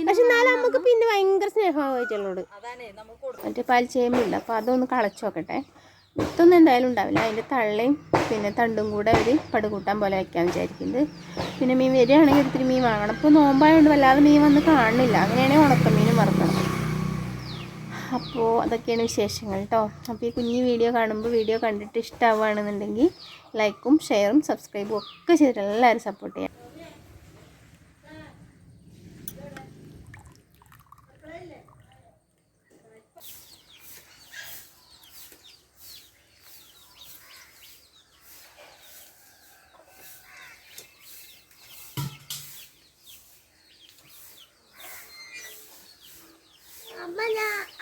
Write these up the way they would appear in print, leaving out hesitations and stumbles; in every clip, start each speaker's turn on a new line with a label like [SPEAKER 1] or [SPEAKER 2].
[SPEAKER 1] പക്ഷെ എന്നാലും നമുക്ക് പിന്നെ ഭയങ്കര സ്നേഹമായിട്ടുള്ളോട് മറ്റേ പാൽച്ചേമ്പില്ല. അപ്പോൾ അതൊന്ന് കളച്ച് നോക്കട്ടെ. വിത്തൊന്നും എന്തായാലും ഉണ്ടാവില്ല. അതിൻ്റെ തള്ളയും പിന്നെ തണ്ടും കൂടെ ഒരു പടുകൂട്ടാൻ പോലെ വയ്ക്കാമെന്ന് വിചാരിക്കുന്നത്. പിന്നെ മീൻ വരികയാണെങ്കിൽ ഒത്തിരി മീൻ വാങ്ങണം. ഇപ്പോൾ നോമ്പായതുകൊണ്ട് വല്ലാതെ മീൻ വന്ന് കാണുന്നില്ല. അങ്ങനെയാണെങ്കിൽ ഉണക്കമീനും മറക്കണം. അപ്പോൾ അതൊക്കെയാണ് വിശേഷങ്ങൾ കേട്ടോ. അപ്പോൾ ഈ കുഞ്ഞു വീഡിയോ കാണുമ്പോൾ വീഡിയോ കണ്ടിട്ട് ഇഷ്ടമാവുകയാണെന്നുണ്ടെങ്കിൽ ലൈക്കും ഷെയറും സബ്സ്ക്രൈബും ഒക്കെ ചെയ്തിട്ട് എല്ലാവരും സപ്പോർട്ട് ചെയ്യാം.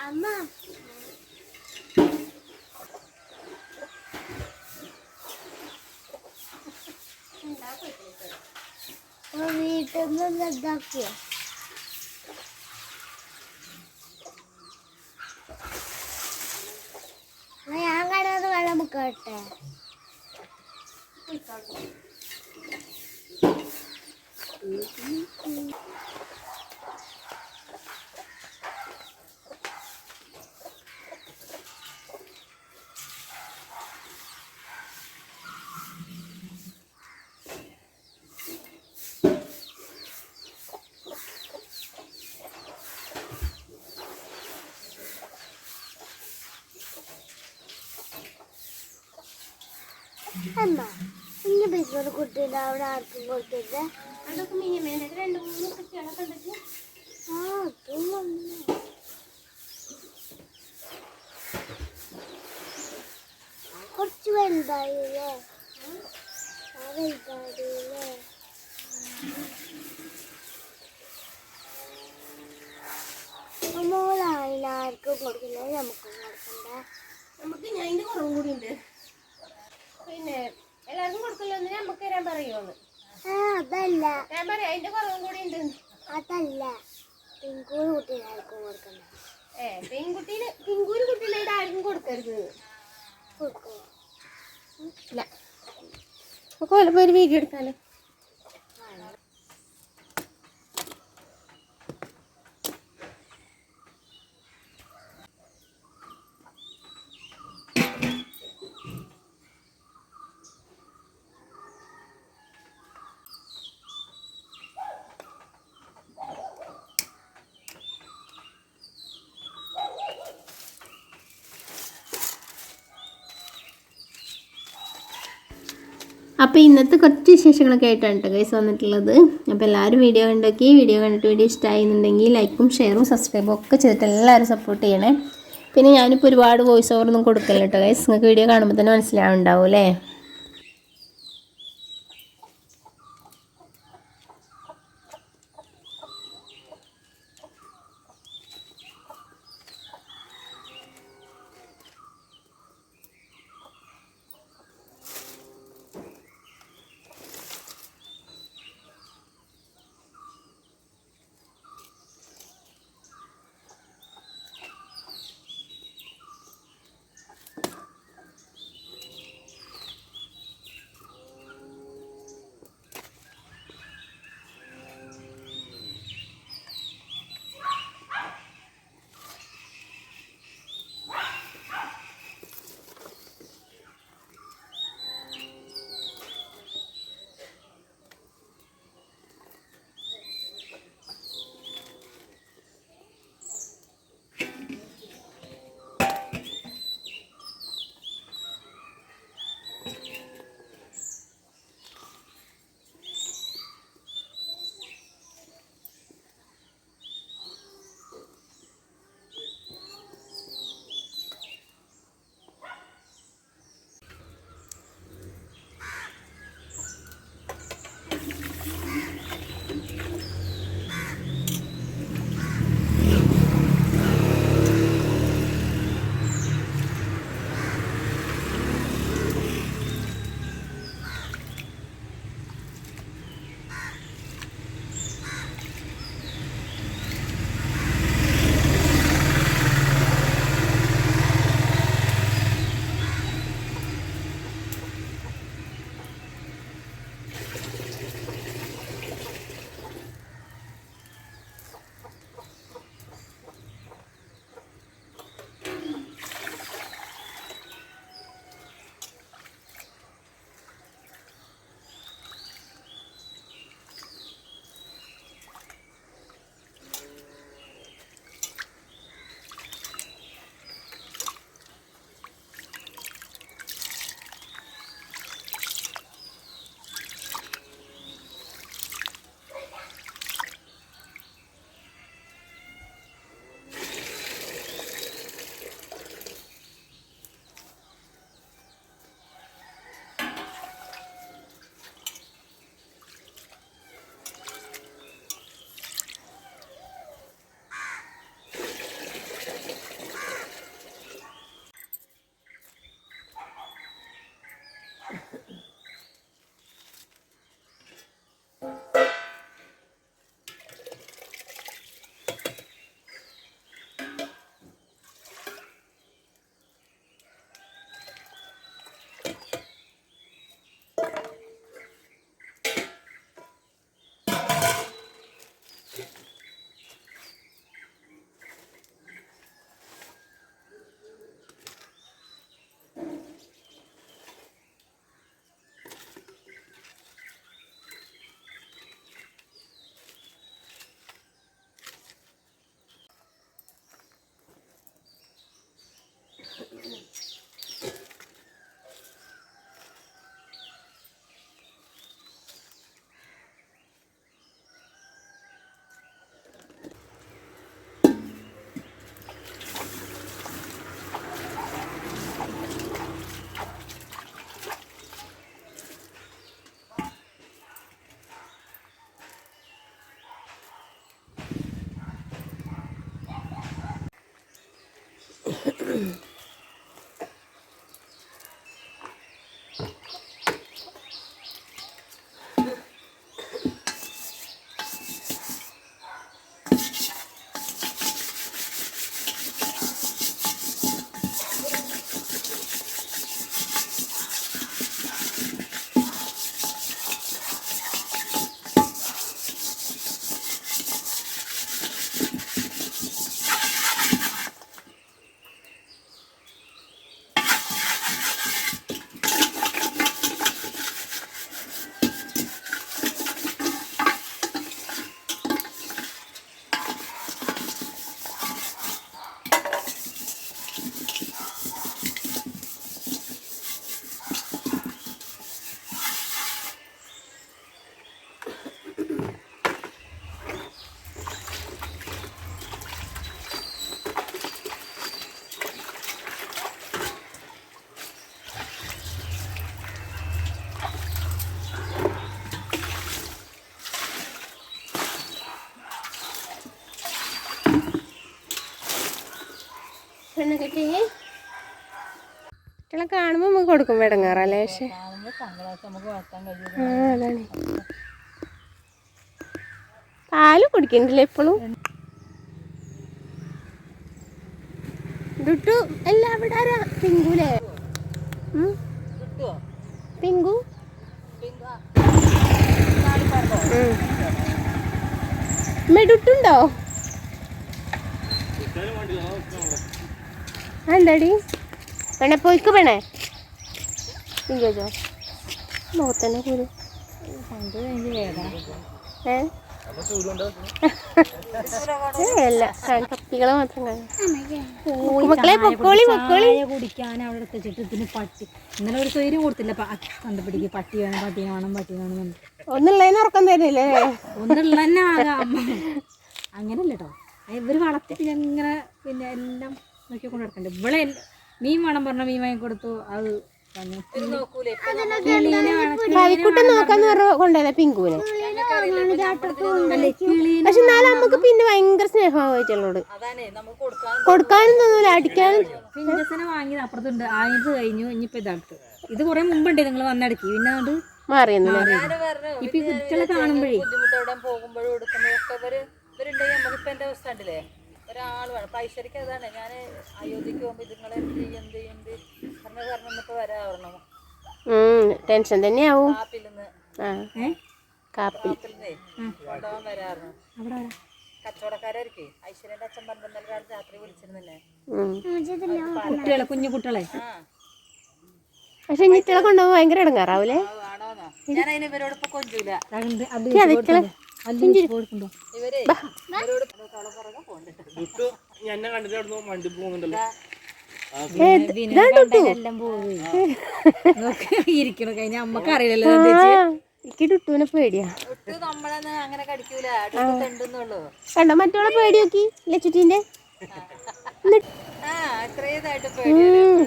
[SPEAKER 1] അമ്മ വീട്ടിൽ നിന്ന് ഇതാക്കിയോ? ഞാൻ കാണാതെ വെള്ളം മുക്കട്ടെ. അമ്മ ഇനി ബിസ്ബോൾ കുട്ടിയുടെ അവിടെ ആർക്കും കൊടുത്തിട്ട് അതൊക്കെ മിനിമം 2-3 കുട്ടികളൊക്കെ ഉണ്ടെങ്കിൽ കുറച്ച് വലുതായില്ലേ? വലുതായില്ലേ? മോളായില്ല ആർക്കും കൊടുക്കില്ല. നമുക്കും കൊടുക്കണ്ട. നമുക്ക് ഞാൻ ഇതിൻ്റെ കുറവും കൂടി ഉണ്ട്. പിന്നെ എല്ലാവർക്കും കൊടുക്കല്ലോ. നമുക്ക് തരാൻ പറയുമോന്ന്? അതല്ല ഞാൻ പറയാം. അതിന്റെ കുറവും കൂടി ഉണ്ട്. അതല്ല പിങ്കൂര് കുട്ടീനെ ആർക്കും കൊടുക്കണ്ട. പിങ്കൂര് കുട്ടീനെ ആർക്കും കൊടുക്കരുത്. കൊടുക്കോ? ഇല്ല. നമുക്ക് വല്ലപ്പോൾ ഒരു വീഡിയോ എടുക്കാലോ. അപ്പോൾ ഇന്നത്തെ കുറച്ച് വിശേഷങ്ങളൊക്കെ ആയിട്ടാണ് കേട്ടോ ഗൈസ് വന്നിട്ടുള്ളത്. അപ്പോൾ എല്ലാവരും വീഡിയോ കണ്ടിട്ട് വീഡിയോ ഇഷ്ടമായിരുന്നുണ്ടെങ്കിൽ ലൈക്കും ഷെയറും സബ്സ്ക്രൈബും ഒക്കെ ചെയ്തിട്ട് എല്ലാവരും സപ്പോർട്ട് ചെയ്യണേ. പിന്നെ ഞാനിപ്പോൾ ഒരുപാട് വോയിസ് ഓവറൊന്നും കൊടുക്കില്ല കേട്ടോ ഗൈസ്. നിങ്ങൾക്ക് വീഡിയോ കാണുമ്പോൾ തന്നെ മനസ്സിലാവുണ്ടാവും അല്ലേ. പെണ്ണ് കെട്ടി കുട്ടികളെ കാണുമ്പോൾ നമുക്ക് കൊടുക്കും ഇടങ്ങാറല്ലേ. പക്ഷെ അതാണ് പാല് കുടിക്കണ്ടില്ല എപ്പോഴും. ഡുട്ടു എല്ലാം അവിടെ ആരാ? പിങ്കുലേ? പിങ്കു ഡുട്ടുണ്ടോ? എന്താടി പെണ്ണെ പോയിക്ക് പെണ്ണേ പിങ്കോ മുഖത്തന്നെ കൂടി അല്ല കപ്പികളെ മാത്രം മക്കളെ പൊക്കോളി പൊക്കോളി
[SPEAKER 2] കുടിക്കാൻ അവിടെ എടുത്തിട്ട് ഇതിന് പട്ടി ഇന്നലെ ഒരു സ്വൈര്യം കൊടുത്തില്ല കണ്ടുപിടിക്ക് പട്ടി വേണം പട്ടി വേണം പട്ടി വേണം
[SPEAKER 1] ഒന്നുള്ളതിന് ഉറക്കം തരുന്നില്ലേ?
[SPEAKER 2] ഒന്നുള്ള തന്നെ ആകാം അങ്ങനല്ല കേട്ടോ. ഇവര് വളർത്തി പിന്നെ ഇങ്ങനെ പിന്നെ എല്ലാം നോക്കി കൊണ്ട് നടക്കണ്ടേ. ഇവിടെ മീൻ വേണം പറഞ്ഞ മീൻ വാങ്ങി കൊടുത്തു. അത്
[SPEAKER 1] കളിക്കുട്ടൻ നോക്കാന്ന് പറഞ്ഞ കൊണ്ടുവന്ന പിങ്കുവിനെ. പക്ഷെ എന്നാലും നമുക്ക് പിന്നെ ഭയങ്കര സ്നേഹമായിട്ടുള്ളോട് കൊടുക്കാനും തോന്നൂല അടിക്കാനും.
[SPEAKER 2] പിഞ്ചസിനെ വാങ്ങിയത് അപ്പുറത്തുണ്ട്. ആയത് കഴിഞ്ഞു. ഇനിയിപ്പോ ഇതടുത്ത് ഇത് കുറെ മുമ്പുണ്ട് നിങ്ങൾ വന്നടക്കി പിന്നെ അത്
[SPEAKER 1] മാറിയെന്ന്
[SPEAKER 2] ഇപ്പൊ കുട്ടികളെ കാണുമ്പോഴേ
[SPEAKER 3] പോകുമ്പോഴും എടുക്കുമ്പോഴൊക്കെ ഇവരുണ്ടെങ്കിൽ നമുക്കിപ്പോൾ എൻ്റെ അവസ്ഥ ഉണ്ടല്ലേ ഒരാൾ വേണം. പൈസക്ക് അതാണ് ഞാൻ അയോധ്യക്ക് പോകുമ്പോൾ ഇതുങ്ങളെ എന്ത് പറഞ്ഞിപ്പോൾ വരാറുണ്ടോ
[SPEAKER 1] ടെൻഷൻ തന്നെയാവും.
[SPEAKER 3] കാപ്പിൽന്നേ കൊണ്ടുപോകാൻ വരാറുണ്ട്. കച്ചവടക്കാരായിരിക്കും. ഐശ്വര്യൻ്റെ അച്ഛൻ 12 രാത്രി വിളിച്ചിരുന്നില്ലേ
[SPEAKER 2] കുട്ടികളെ കുഞ്ഞു കുട്ടികളെ.
[SPEAKER 1] പക്ഷെ ഇഞ്ഞിട്ടികളെ കൊണ്ടുപോകുമ്പോൾ ഭയങ്കര ഇടങ്ങാറാവൂലേ?
[SPEAKER 3] ആണോന്നോ? ഞാൻ അതിന് ഇവരോട് ഇപ്പൊ കൊഞ്ചൂല.
[SPEAKER 2] അമ്മക്ക് അറിയില്ലല്ലോ.
[SPEAKER 1] എനിക്ക് ടുട്ടുവിനെ പേടിയാ.
[SPEAKER 3] നമ്മളെ അങ്ങനെ കടിക്കൂല.
[SPEAKER 1] കണ്ടോ മറ്റോളെ പേടി നോക്കി ലച്ചുട്ടീന്റെ.
[SPEAKER 3] ഇത്രേതായിട്ട് പേടിയാണ്.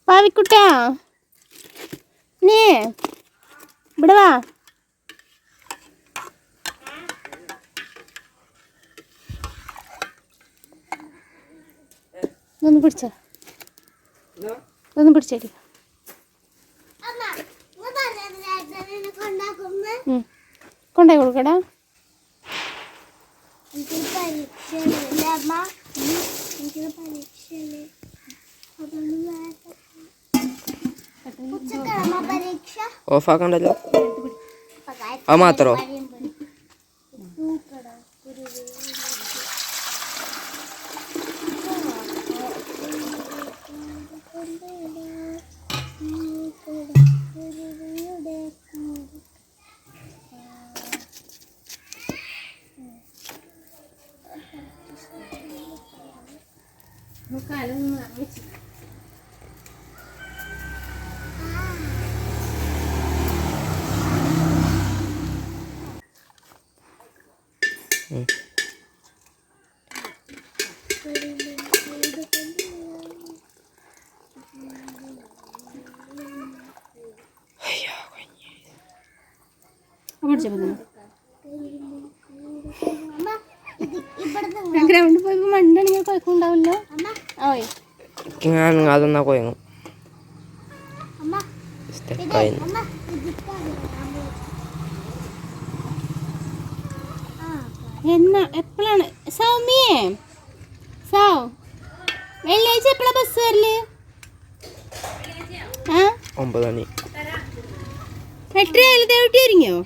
[SPEAKER 1] പാവിക്കുട്ടാ നീ ഇവിടെ വാ. ഇതൊന്ന് പിടിച്ചോ, ഇതൊന്ന് പിടിച്ചേടി. കൊണ്ടായി കൊടുക്കടാ.
[SPEAKER 4] ഓഫാക്കണ്ടല്ലോ. അത് മാത്രോ? അയ്യോ
[SPEAKER 1] ഗ്രൗണ്ടിൽ പോയപ്പോൾ മണ്ണാണെങ്കിൽ കുഴപ്പമുണ്ടാവില്ല. ഓയ്
[SPEAKER 4] ഞാൻ അതൊന്നാ കൊയങ്ങും. സ്റ്റെക്കായിരുന്നു.
[SPEAKER 1] എന്നാ എപ്പോഴാണ് സൗമ്യേ സൗ വെള്ളിയാഴ്ച എപ്പോഴാ ബസ് വരല്?
[SPEAKER 4] 9 മണി.
[SPEAKER 1] 8:30 ദേവട്ടി ഒരുങ്ങിയോ?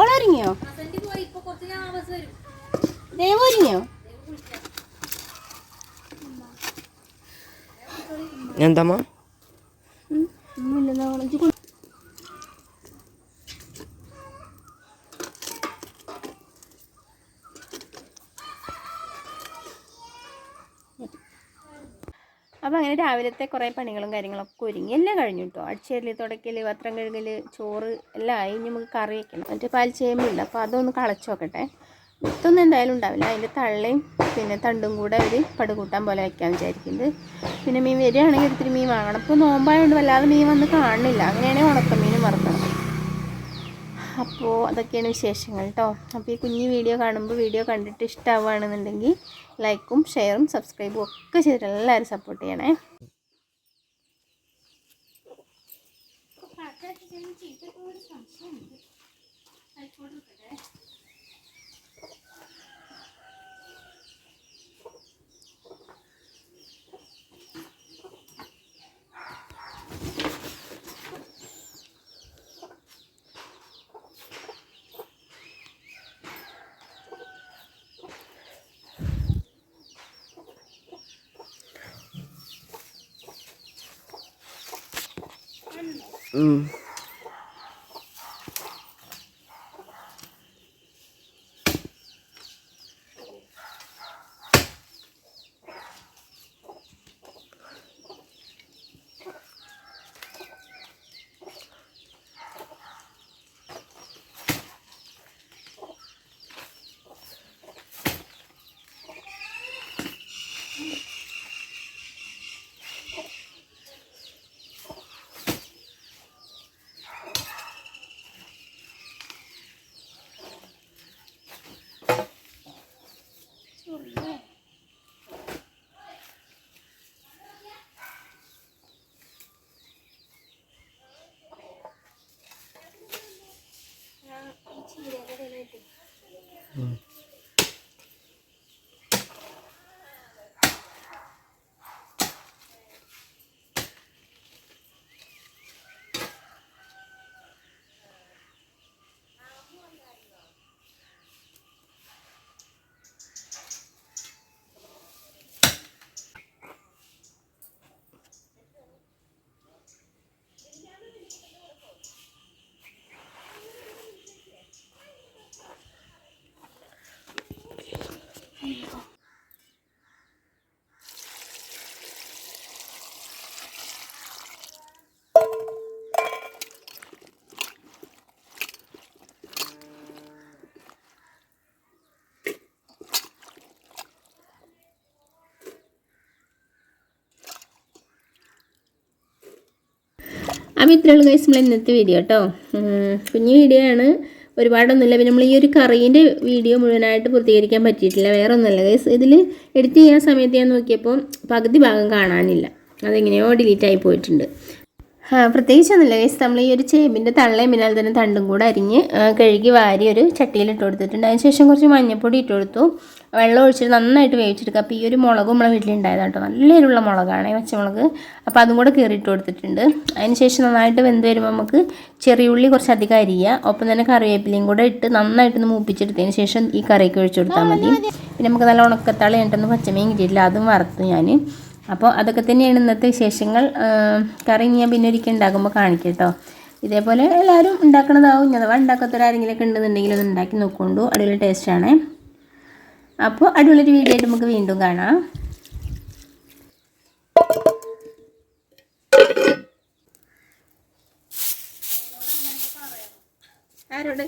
[SPEAKER 1] ഓളൊരുങ്ങിയോ? ദേവ ഒരുങ്ങിയോ?
[SPEAKER 4] എന്താമ്മ?
[SPEAKER 1] അപ്പോൾ അങ്ങനെ രാവിലത്തെ കുറേ പണികളും കാര്യങ്ങളൊക്കെ ഒരുങ്ങി എല്ലാം കഴിഞ്ഞു കേട്ടോ. അടിച്ചേരൽ, തുടയ്ക്കൽ, പാത്രം കഴുകൽ, ചോറ് എല്ലാം ആയി. ഇനി നമുക്ക് കറി വയ്ക്കണം. മറ്റേ പാൽച്ചേമ്പില്ല, അപ്പോൾ അതൊന്ന് കളച്ച് നോക്കട്ടെ. വിത്തൊന്നും എന്തായാലും ഉണ്ടാവില്ല. അതിൻ്റെ തള്ളയും പിന്നെ തണ്ടും കൂടെ ഒരു പടുകൂട്ടാൻ പോലെ വയ്ക്കാമെന്ന് വിചാരിക്കുന്നത്. പിന്നെ മീൻ വരികയാണെങ്കിൽ ഒത്തിരി മീൻ വാങ്ങണം. ഇപ്പോൾ നോമ്പായതുകൊണ്ട് വല്ലാതെ മീൻ വന്ന് കാണുന്നില്ല. അങ്ങനെയാണെങ്കിൽ ഉണക്കമീനും വറുക്കണം. അപ്പോൾ അതൊക്കെയാണ് വിശേഷങ്ങൾ കേട്ടോ. അപ്പോൾ ഈ കുഞ്ഞു വീഡിയോ കാണുമ്പോൾ വീഡിയോ കണ്ടിട്ട് ഇഷ്ടമാവുകയാണെന്നുണ്ടെങ്കിൽ ലൈക്കും ഷെയറും സബ്സ്ക്രൈബും ഒക്കെ ചെയ്തിട്ട് എല്ലാവരും സപ്പോർട്ട് ചെയ്യണേ. അപ്പോൾ ഇത്രയുള്ള ഗൈസ് നമ്മൾ ഇന്നത്തെ വീഡിയോ കേട്ടോ. കുഞ്ഞു വീഡിയോ ആണ്, ഒരുപാടൊന്നുമില്ല. പിന്നെ നമ്മൾ ഈ ഒരു കറീൻ്റെ വീഡിയോ മുഴുവനായിട്ട് പൂർത്തീകരിക്കാൻ പറ്റിയിട്ടില്ല. വേറെ ഒന്നുമല്ല ഗൈസ്, ഇതിൽ എഡിറ്റ് ചെയ്യാൻ സമയത്ത് ഞാൻ നോക്കിയപ്പോൾ പകുതി ഭാഗം കാണാനില്ല. അതെങ്ങനെയോ ഡിലീറ്റായി പോയിട്ടുണ്ട്. പ്രത്യേകിച്ചൊന്നുമില്ല ഗൈസ്, നമ്മൾ ഈ ഒരു ചേമ്പിൻ്റെ തള്ളയും പിന്നെ തന്നെ തണ്ടും കൂടെ അരിഞ്ഞ് കഴുകി വാരി ഒരു ചട്ടിയിലിട്ട് കൊടുത്തിട്ടുണ്ട്. അതിന് ശേഷം കുറച്ച് മഞ്ഞൾപ്പൊടി ഇട്ട് കൊടുത്തു, വെള്ളം ഒഴിച്ചിട്ട് നന്നായിട്ട് വേവിച്ചെടുക്കുക. അപ്പോൾ ഈ ഒരു മുളകും നമ്മളെ വീട്ടിലുണ്ടായതാണ് കേട്ടോ, നല്ല എരിവുള്ള മുളകാണ്, പച്ചമുളക്. അപ്പോൾ അതും കൂടെ കീറിയിട്ട് കൊടുത്തിട്ടുണ്ട്. അതിന് ശേഷം നന്നായിട്ട് വെന്ത് വരുമ്പോൾ നമുക്ക് ചെറിയുള്ളി കുറച്ച് അധികം അരിയുക, ഒപ്പം തന്നെ കറിവേപ്പിലയും കൂടെ ഇട്ട് നന്നായിട്ടൊന്ന് മൂപ്പിച്ചെടുത്തതിന് ശേഷം ഈ കറിയൊക്കെ ഒഴിച്ചു കൊടുത്താൽ മതി. പിന്നെ നമുക്ക് നല്ല ഉണക്കത്താളി ഇട്ടൊന്ന് പച്ചമീൻ കിട്ടിയിട്ടില്ല, അതും വറുത്തു ഞാൻ. അപ്പോൾ അതൊക്കെ തന്നെയാണ് ഇന്നത്തെ വിശേഷങ്ങൾ. കറി ഞാൻ പിന്നെ ഒരിക്കൽ ഉണ്ടാക്കുമ്പോൾ കാണിക്കാം കേട്ടോ. ഇതേപോലെ എല്ലാവരും ഉണ്ടാക്കണതാവും. അഥവാ ഉണ്ടാക്കാത്തവരാരെങ്കിലുമൊക്കെ ഉണ്ടെന്നുണ്ടെങ്കിൽ ഒന്ന് ഉണ്ടാക്കി നോക്കൊണ്ടു, അടിപൊളി ടേസ്റ്റാണ്. അപ്പോൾ അടിപൊളി വീഡിയോ ആയിട്ട് നമുക്ക് വീണ്ടും കാണാം. ആരോട്?